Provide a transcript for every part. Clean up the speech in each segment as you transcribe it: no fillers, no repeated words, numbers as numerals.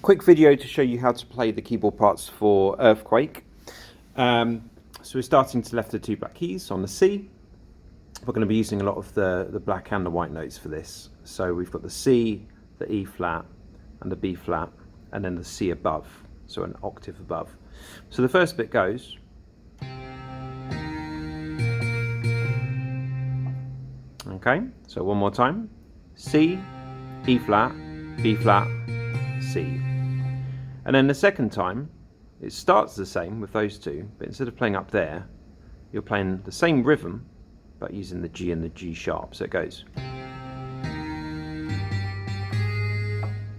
Quick video to show you how to play the keyboard parts for Earthquake. So we're starting to left the two black keys on the C. We're going to be using a lot of the black and the white notes for this. So we've got the C, the E flat, and the B flat, and then the C above, so an octave above. So the first bit goes. Okay, so one more time. C, E flat, B flat, C. And then the second time, it starts the same with those two, but instead of playing up there, you're playing the same rhythm, but using the G and the G sharp. So it goes.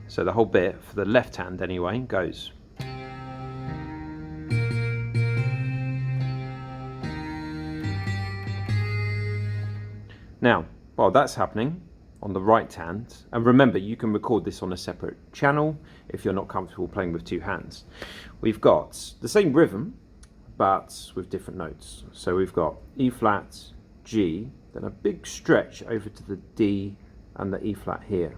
So the whole bit, for the left hand anyway, goes. Now, while that's happening, on the right hand, and remember you can record this on a separate channel if you're not comfortable playing with two hands. We've got the same rhythm but with different notes. So we've got E flat, G, then a big stretch over to the D and the E flat here.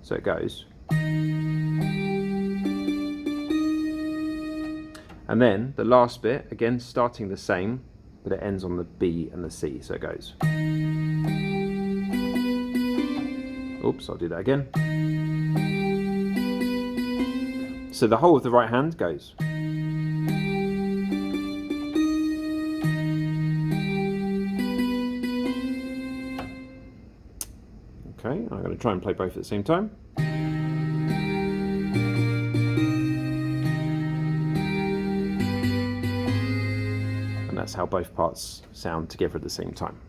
So it goes. And then the last bit, again starting the same, but it ends on the B and the C, so it goes. Oops, I'll do that again. So the whole of the right hand goes. Okay, I'm going to try and play both at the same time. And that's how both parts sound together at the same time.